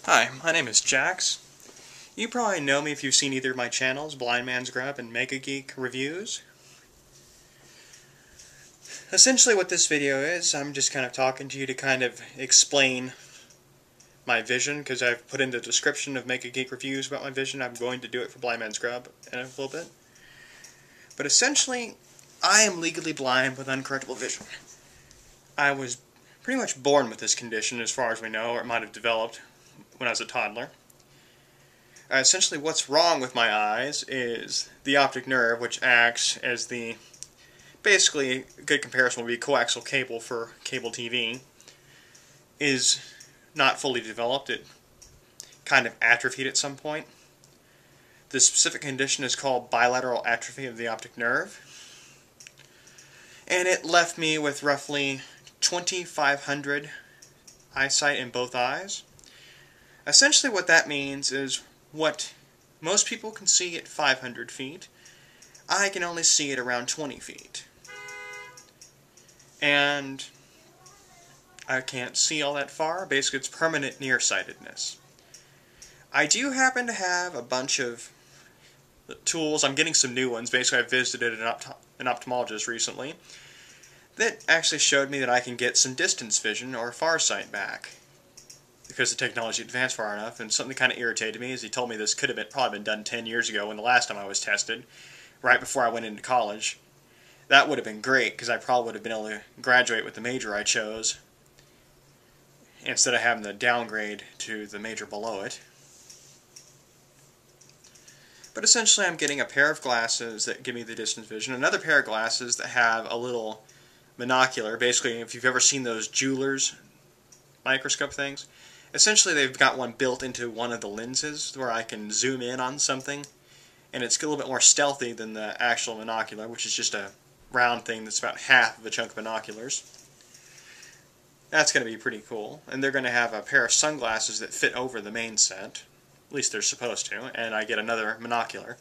Hi, my name is Jax. You probably know me if you've seen either of my channels, Blind Man's Grub and Mega Geek Reviews. Essentially what this video is, I'm just kind of talking to you to kind of explain my vision, because I've put in the description of Mega Geek Reviews about my vision. I'm going to do it for Blind Man's Grub in a little bit. But essentially, I am legally blind with uncorrectable vision. I was pretty much born with this condition as far as we know, or it might have developed when I was a toddler. Essentially what's wrong with my eyes is the optic nerve, which acts as the, basically a good comparison would be coaxial cable for cable TV, is not fully developed. It kind of atrophied at some point. This specific condition is called bilateral atrophy of the optic nerve, and it left me with roughly 2,500 eyesight in both eyes. Essentially what that means is what most people can see at 500 feet, I can only see it around 20 feet. And I can't see all that far. Basically, it's permanent nearsightedness. I do happen to have a bunch of tools. I'm getting some new ones. Basically, I visited an ophthalmologist recently that actually showed me that I can get some distance vision or farsight back, because the technology advanced far enough. And something kind of irritated me is he told me this could have probably been done 10 years ago when the last time I was tested, right before I went into college. That would have been great, because I probably would have been able to graduate with the major I chose, instead of having to downgrade to the major below it. But essentially I'm getting a pair of glasses that give me the distance vision, another pair of glasses that have a little monocular. Basically, if you've ever seen those jeweler's microscope things, essentially they've got one built into one of the lenses where I can zoom in on something, and it's a little bit more stealthy than the actual monocular, which is just a round thing that's about half of a chunk of binoculars. That's going to be pretty cool. And they're going to have a pair of sunglasses that fit over the main set. At least they're supposed to. And I get another monocular.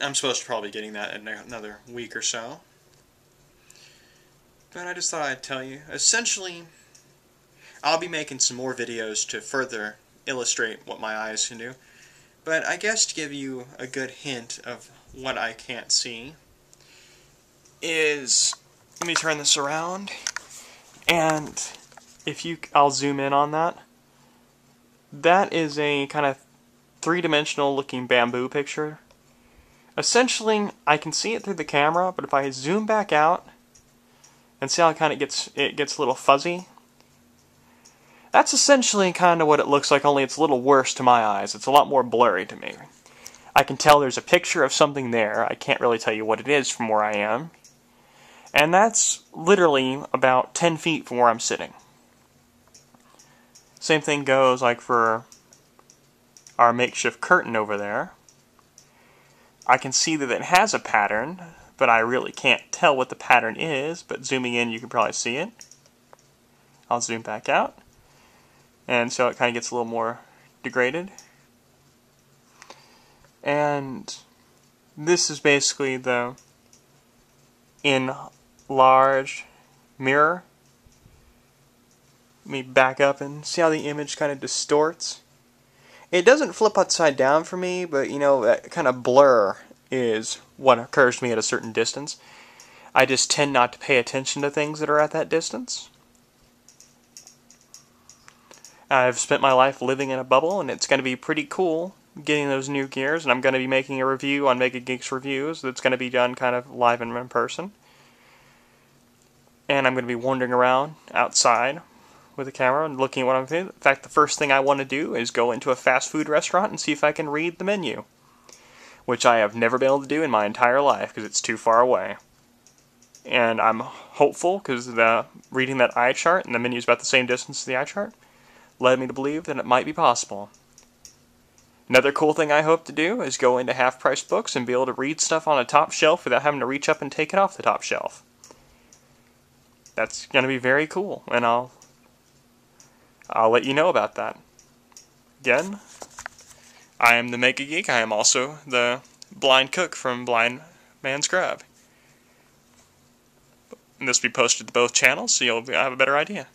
I'm supposed to probably be getting that in another week or so. But I just thought I'd tell you. Essentially, I'll be making some more videos to further illustrate what my eyes can do. But I guess to give you a good hint of what I can't see is, let me turn this around, and I'll zoom in on that. That is a kind of three-dimensional looking bamboo picture. Essentially, I can see it through the camera, but if I zoom back out and see how it kind of gets a little fuzzy, that's essentially kind of what it looks like, only it's a little worse to my eyes. It's a lot more blurry to me. I can tell there's a picture of something there. I can't really tell you what it is from where I am. And that's literally about 10 feet from where I'm sitting. Same thing goes like for our makeshift curtain over there. I can see that it has a pattern, but I really can't tell what the pattern is, but zooming in you can probably see it. I'll zoom back out. And so it kind of gets a little more degraded. And this is basically the enlarged mirror. Let me back up and see how the image kind of distorts. It doesn't flip upside down for me, but you know, that kind of blur is what occurs to me at a certain distance. I just tend not to pay attention to things that are at that distance. I've spent my life living in a bubble, and it's going to be pretty cool getting those new gears, and I'm going to be making a review on Mega Geeks Reviews that's going to be done kind of live and in person. And I'm going to be wandering around outside with a camera and looking at what I'm doing. In fact, the first thing I want to do is go into a fast food restaurant and see if I can read the menu, which I have never been able to do in my entire life because it's too far away. And I'm hopeful, because reading that eye chart, and the menu is about the same distance as the eye chart, led me to believe that it might be possible. Another cool thing I hope to do is go into half-price books and be able to read stuff on a top shelf without having to reach up and take it off the top shelf. That's going to be very cool, and I'll let you know about that. Again, I am the Mega Geek. I am also the blind cook from Blind Man's Grub. And this will be posted to both channels, so you'll have a better idea.